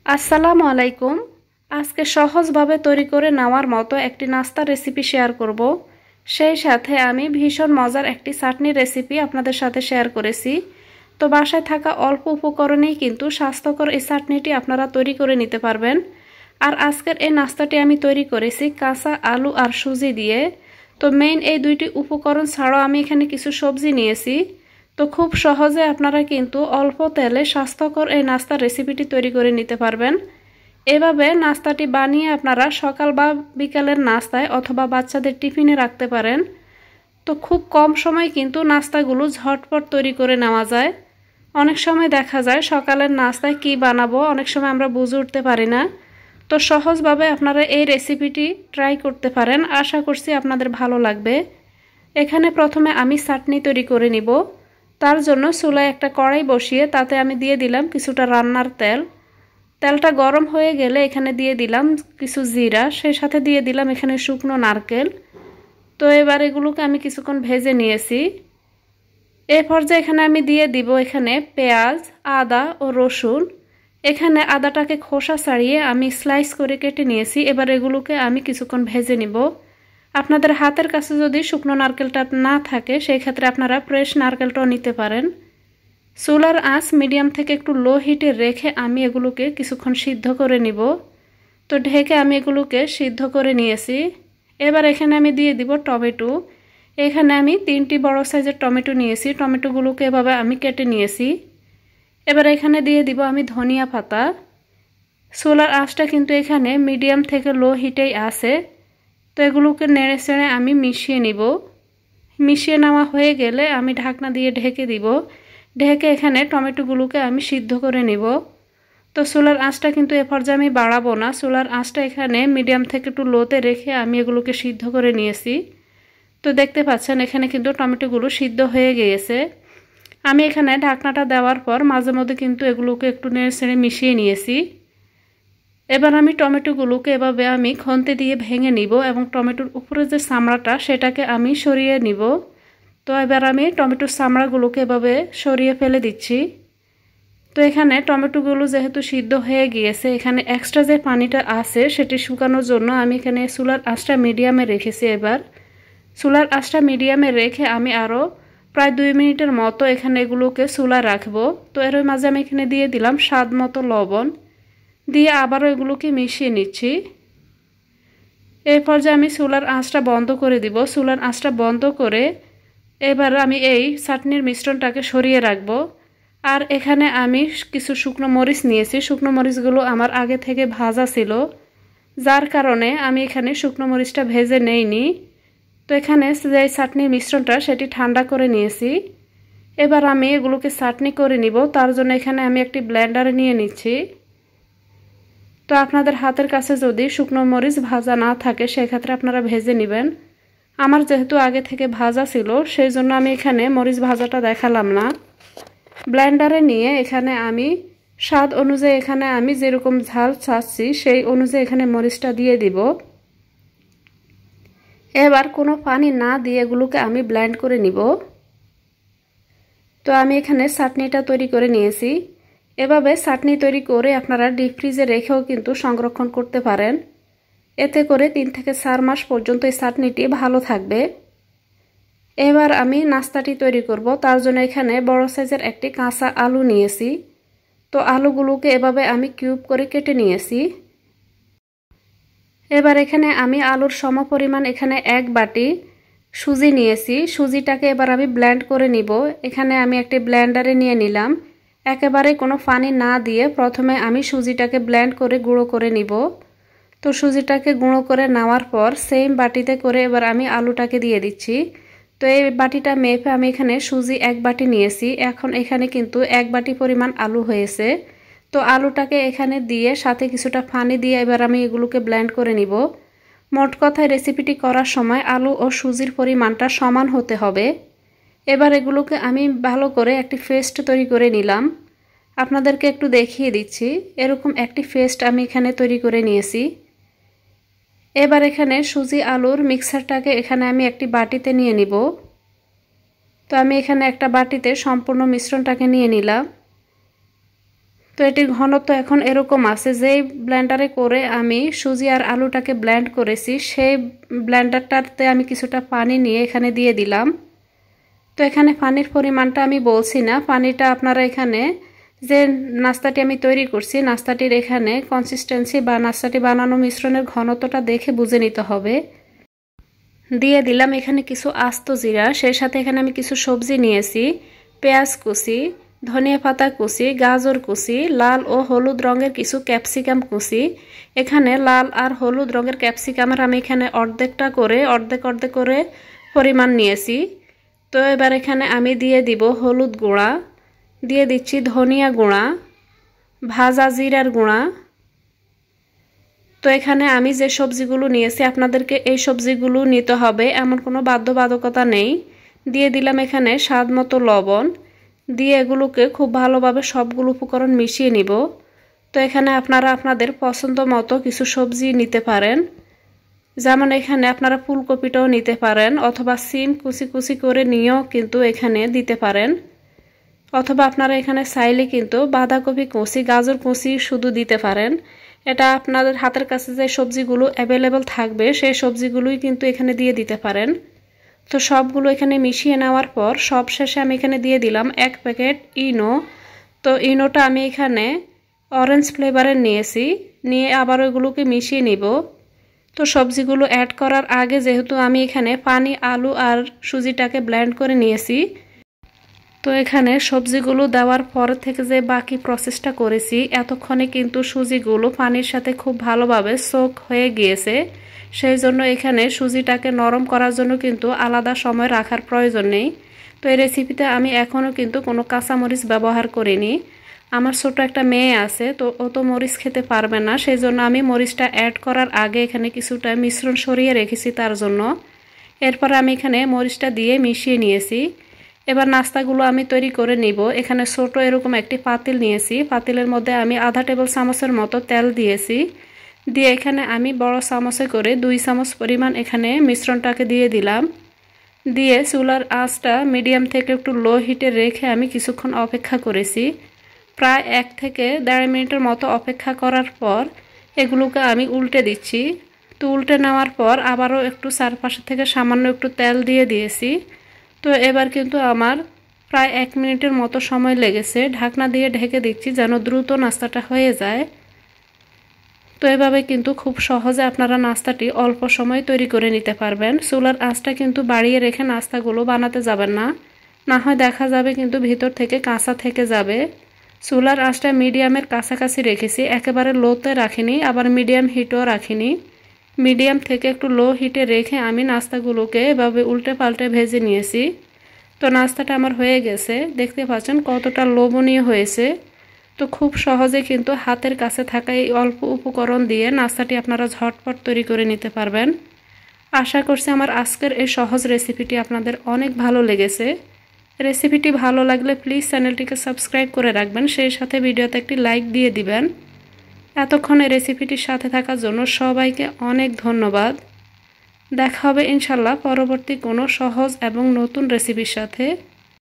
আসসালামু আলাইকুম। আজকে সহজভাবে তৈরি করে নেওয়ার মতো একটি নাস্তার রেসিপি শেয়ার করব। সেই সাথে আমি ভীষণ মজার একটি চাটনির রেসিপি আপনাদের সাথে শেয়ার করেছি। তো বাসায় থাকা অল্প উপকরণেই কিন্তু স্বাস্থ্যকর এই চাটনিটি আপনারা তৈরি করে নিতে পারবেন। আর আজকের এই নাস্তাটি আমি তৈরি করেছি কাঁচা আলু আর সুজি দিয়ে। তো মেইন এই দুইটি উপকরণ ছাড়াও আমি এখানে কিছু সবজি নিয়েছি। তো খুব সহজে আপনারা কিন্তু অল্প তেলে স্বাস্থ্যকর এই নাস্তার রেসিপিটি তৈরি করে নিতে পারবেন। এভাবে নাস্তাটি বানিয়ে আপনারা সকাল বা বিকালের নাস্তায় অথবা বাচ্চাদের টিফিনে রাখতে পারেন। তো খুব কম সময় কিন্তু নাস্তাগুলো ঝটপট তৈরি করে নেওয়া যায়। অনেক সময় দেখা যায় সকালের নাস্তায় কি বানাবো অনেক সময় আমরা বুঝে উঠতে পারি না। তো সহজভাবে আপনারা এই রেসিপিটি ট্রাই করতে পারেন, আশা করছি আপনাদের ভালো লাগবে। এখানে প্রথমে আমি চাটনি তৈরি করে নিব। তার জন্য চুলায় একটা কড়াই বসিয়ে তাতে আমি দিয়ে দিলাম কিছুটা রান্নার তেল। তেলটা গরম হয়ে গেলে এখানে দিয়ে দিলাম কিছু জিরা, সেই সাথে দিয়ে দিলাম এখানে শুকনো নারকেল। তো এবার এগুলোকে আমি কিছুক্ষণ ভেজে নিয়েছি। এই পর্যায়ে এখানে আমি দিয়ে দিব এখানে পেঁয়াজ, আদা ও রসুন। এখানে আদাটাকে খোসা ছাড়িয়ে আমি স্লাইস করে কেটে নিয়েছি। এবার এগুলোকে আমি কিছুক্ষণ ভেজে নিব। আপনাদের হাতের কাছে যদি শুকনো নারকেলটা না থাকে সেই ক্ষেত্রে আপনারা ফ্রেশ নারকেলটাও নিতে পারেন। চুলার আঁচ মিডিয়াম থেকে একটু লো হিটে রেখে আমি এগুলোকে কিছুক্ষণ সিদ্ধ করে নিব। তো ঢেকে আমি এগুলোকে সিদ্ধ করে নিয়েছি। এবার এখানে আমি দিয়ে দিব টমেটো। এখানে আমি 3টি বড় সাইজের টমেটো নিয়েছি। টমেটোগুলোকে এভাবে আমি কেটে নিয়েছি। এবার এখানে দিয়ে দিব আমি ধনিয়া পাতা। চুলার আঁচটা কিন্তু এখানে মিডিয়াম থেকে লো হিটেই আছে। তো এগুলোকে নেড়ে চেড়ে আমি মিশিয়ে নিব। মিশিয়ে নেওয়া হয়ে গেলে আমি ঢাকনা দিয়ে ঢেকে দিব। ঢেকে এখানে টমেটোগুলোকে আমি সিদ্ধ করে নিব। তো চুলার আঁচটা কিন্তু এ পর্যায়ে আমি বাড়াবো না। চুলার আঁচটা এখানে মিডিয়াম থেকে একটু লোতে রেখে আমি এগুলোকে সিদ্ধ করে নিয়েছি। তো দেখতে পাচ্ছেন এখানে কিন্তু টমেটোগুলো সিদ্ধ হয়ে গিয়েছে। আমি এখানে ঢাকনাটা দেওয়ার পর মাঝে মধ্যে কিন্তু এগুলোকে একটু নেড়ে চেড়ে মিশিয়ে নিয়েছি। এবার আমি টমেটোগুলোকে এভাবে আমি খন্তি দিয়ে ভেঙে নিব এবং টমেটোর উপরে যে চামড়াটা সেটাকে আমি সরিয়ে নিব। তো এবার আমি টমেটোর চামড়াগুলোকে এভাবে সরিয়ে ফেলে দিচ্ছি। তো এখানে টমেটোগুলো যেহেতু সিদ্ধ হয়ে গিয়েছে, এখানে এক্সট্রা যে পানিটা আছে সেটি শুকানোর জন্য আমি এখানে চুলার আঁচটা মিডিয়ামে রেখেছি। এবার চুলার আঁচটা মিডিয়ামে রেখে আমি আরও প্রায় 2 মিনিটের মতো এখানে এগুলোকে চুলায় রাখবো। তো এর মাঝে আমি এখানে দিয়ে দিলাম স্বাদ মতো লবণ, দিয়ে আবারও এগুলোকে মিশিয়ে নিচ্ছি। এই পর্যায়ে আমি চুলার আঁচটা বন্ধ করে দিব। চুলার আঁচটা বন্ধ করে এবার আমি এই চাটনির মিশ্রণটাকে সরিয়ে রাখব। আর এখানে আমি কিছু শুকনো মরিচ নিয়েছি। শুকনো মরিচগুলো আমার আগে থেকে ভাজা ছিল, যার কারণে আমি এখানে শুকনো মরিচটা ভেজে নেইনি। তো এখানে যে চাটনির মিশ্রণটা সেটি ঠান্ডা করে নিয়েছি। এবার আমি এগুলোকে চাটনি করে নিব। তার জন্য এখানে আমি একটি ব্লেন্ডারে নিয়ে নিচ্ছি। তো আপনাদের হাতের কাছে যদি শুকনো মরিচ ভাজা না থাকে সেক্ষেত্রে আপনারা ভেজে নেবেন। আমার যেহেতু আগে থেকে ভাজা ছিল সেই জন্য আমি এখানে মরিচ ভাজাটা দেখালাম না। ব্লেন্ডারে নিয়ে এখানে আমি স্বাদ অনুযায়ী এখানে আমি যেরকম ঝাল চাচ্ছি সেই অনুযায়ী এখানে মরিচটা দিয়ে দিব। এবার কোনো পানি না দিয়ে এগুলোকে আমি ব্লেন্ড করে নিব। তো আমি এখানে চাটনিটা তৈরি করে নিয়েছি। এভাবে চাটনি তৈরি করে আপনারা ডিপ ফ্রিজে রেখেও কিন্তু সংরক্ষণ করতে পারেন। এতে করে 3 থেকে 4 মাস পর্যন্ত এই চাটনিটি ভালো থাকবে। এবার আমি নাস্তাটি তৈরি করব। তার জন্য এখানে বড় সাইজের একটি কাঁচা আলু নিয়েছি। তো আলুগুলোকে এভাবে আমি কিউব করে কেটে নিয়েছি। এবার এখানে আমি আলুর সমপরিমাণ এখানে 1 বাটি সুজি নিয়েছি। সুজিটাকে এবার আমি ব্লেন্ড করে নিব। এখানে আমি একটি ব্লেন্ডারে নিয়ে নিলাম। একেবারে কোনো পানি না দিয়ে প্রথমে আমি সুজিটাকে ব্লেন্ড করে গুঁড়ো করে নিব। তো সুজিটাকে গুঁড়ো করে নেওয়ার পর সেম বাটিতে করে এবার আমি আলুটাকে দিয়ে দিচ্ছি। তো এই বাটিটা মেপে আমি এখানে সুজি 1 বাটি নিয়েছি। এখন এখানে কিন্তু 1 বাটি পরিমাণ আলু হয়েছে। তো আলুটাকে এখানে দিয়ে সাথে কিছুটা পানি দিয়ে এবার আমি এগুলোকে ব্লেন্ড করে নিব। মোট কথায় রেসিপিটি করার সময় আলু ও সুজির পরিমাণটা সমান হতে হবে। এবার এগুলোকে আমি ভালো করে একটি পেস্ট তৈরি করে নিলাম। আপনাদেরকে একটু দেখিয়ে দিচ্ছি। এরকম একটি পেস্ট আমি এখানে তৈরি করে নিয়েছি। এবার এখানে সুজি আলুর মিক্সারটাকে এখানে আমি একটি বাটিতে নিয়ে নিব। তো আমি এখানে একটা বাটিতে সম্পূর্ণ মিশ্রণটাকে নিয়ে নিলাম। তো এটির ঘনত্ব এখন এরকম আছে, যেই ব্লেন্ডারে করে আমি সুজি আর আলুটাকে ব্লেন্ড করেছি সেই ব্লেন্ডারটাতে আমি কিছুটা পানি নিয়ে এখানে দিয়ে দিলাম। তো এখানে পানির পরিমাণটা আমি বলছি না, পানিটা আপনারা এখানে যে নাস্তাটি আমি তৈরি করছি নাস্তাটির এখানে কনসিস্টেন্সি বা নাস্তাটি বানানো মিশ্রণের ঘনত্বটা দেখে বুঝে নিতে হবে। দিয়ে দিলাম এখানে কিছু আস্ত জিরা, সেই সাথে এখানে আমি কিছু সবজি নিয়েছি, পেঁয়াজ কুচি, ধনিয়া পাতা কুচি, গাজর কুচি, লাল ও হলুদ রঙের কিছু ক্যাপসিকাম কুচি। এখানে লাল আর হলুদ রঙের ক্যাপসিকামের আমি এখানে অর্ধেক করে পরিমাণ নিয়েছি। তো এবার এখানে আমি দিয়ে দিব হলুদ গুঁড়া, দিয়ে দিচ্ছি ধনিয়া গুঁড়া, ভাজা জিরার গুঁড়া। তো এখানে আমি যে সবজিগুলো নিয়েছি আপনাদেরকে এই সবজিগুলো নিতে হবে, এমন কোনো বাধ্যবাধকতা নেই। দিয়ে দিলাম এখানে স্বাদ মতো লবণ, দিয়ে এগুলোকে খুব ভালোভাবে সবগুলো উপকরণ মিশিয়ে নিব। তো এখানে আপনারা আপনাদের পছন্দ মতো কিছু সবজি নিতে পারেন, যেমন এখানে আপনারা ফুলকপিটাও নিতে পারেন, অথবা সিম কুচি কুচি করে নিয়েও কিন্তু এখানে দিতে পারেন, অথবা আপনারা এখানে চাইলে কিন্তু বাঁধাকপি কুচি, গাজর কুচি শুধু দিতে পারেন। এটা আপনাদের হাতের কাছে যে সবজিগুলো অ্যাভেলেবল থাকবে সেই সবজিগুলোই কিন্তু এখানে দিয়ে দিতে পারেন। তো সবগুলো এখানে মিশিয়ে নেওয়ার পর সবশেষে আমি এখানে দিয়ে দিলাম 1 প্যাকেট ইনো। তো ইনোটা আমি এখানে অরেঞ্জ ফ্লেভারের নিয়েছি, নিয়ে আবার ওইগুলোকে মিশিয়ে নিব। তো সবজিগুলো অ্যাড করার আগে যেহেতু আমি এখানে পানি, আলু আর সুজিটাকে ব্লেন্ড করে নিয়েছি, তো এখানে সবজিগুলো দেওয়ার পর থেকে যে বাকি প্রসেসটা করেছি এতক্ষণে কিন্তু সুজিগুলো পানির সাথে খুব ভালোভাবে সোক হয়ে গিয়েছে। সেই জন্য এখানে সুজিটাকে নরম করার জন্য কিন্তু আলাদা সময় রাখার প্রয়োজন নেই। তো এই রেসিপিতে আমি এখনও কিন্তু কোনো কাঁচামরিচ ব্যবহার করিনি। আমার ছোট একটা মেয়ে আছে, তো ও তো মরিচ খেতে পারবে না, সেই জন্য আমি মরিচটা অ্যাড করার আগে এখানে কিছুটা মিশ্রণ সরিয়ে রেখেছি তার জন্য। এরপর আমি এখানে মরিচটা দিয়ে মিশিয়ে নিয়েছি। এবার নাস্তাগুলো আমি তৈরি করে নিব। এখানে ছোট এরকম একটি পাতিল নিয়েছি, পাতিলের মধ্যে আমি আধা টেবিল চামচের মতো তেল দিয়েছি, দিয়ে এখানে আমি বড় চামচে করে 2 চামচ পরিমাণ এখানে মিশ্রণটাকে দিয়ে দিলাম। দিয়ে চুলার আঁচটা মিডিয়াম থেকে একটু লো হিটে রেখে আমি কিছুক্ষণ অপেক্ষা করেছি। প্রায় 1 থেকে 1.5 মিনিটের মতো অপেক্ষা করার পর এগুলোকে আমি উল্টে দিচ্ছি। তো উল্টে নেওয়ার পর আবারও একটু চারপাশে থেকে সামান্য একটু তেল দিয়ে দিয়েছি। তো এবার কিন্তু আমার প্রায় 1 মিনিটের মতো সময় লেগেছে। ঢাকনা দিয়ে ঢেকে দিচ্ছি যেন দ্রুত নাস্তাটা হয়ে যায়। তো এভাবে কিন্তু খুব সহজে আপনারা নাস্তাটি অল্প সময় তৈরি করে নিতে পারবেন। চুলার আঁচটা কিন্তু বাড়িয়ে রেখে নাস্তাগুলো বানাতে যাবেন না, না হয় দেখা যাবে কিন্তু ভিতর থেকে কাঁচা থেকে যাবে। চুলার আঁচটা মিডিয়ামের কাছাকাছি রেখেছি, একেবারে লোতে রাখিনি, আবার মিডিয়াম হিটও রাখিনি। মিডিয়াম থেকে একটু লো হিটে রেখে আমি নাস্তাগুলোকে এভাবে উল্টে পাল্টে ভেজে নিয়েছি। তো নাস্তাটা আমার হয়ে গেছে, দেখতে পাচ্ছেন কতটা লোভনীয় হয়েছে। তো খুব সহজে কিন্তু হাতের কাছে থাকা এই অল্প উপকরণ দিয়ে নাস্তাটি আপনারা ঝটপট তৈরি করে নিতে পারবেন। আশা করছি আমার আজকের এই সহজ রেসিপিটি আপনাদের অনেক ভালো লেগেছে। রেসিপিটি ভালো লাগলে প্লিজ চ্যানেলটিকে সাবস্ক্রাইব করে রাখবেন, সেই সাথে ভিডিওতে একটি লাইক দিয়ে দিবেন। এতক্ষণ এই রেসিপিটির সাথে থাকার জন্য সবাইকে অনেক ধন্যবাদ। দেখা হবে ইনশাল্লাহ পরবর্তী কোনো সহজ এবং নতুন রেসিপির সাথে।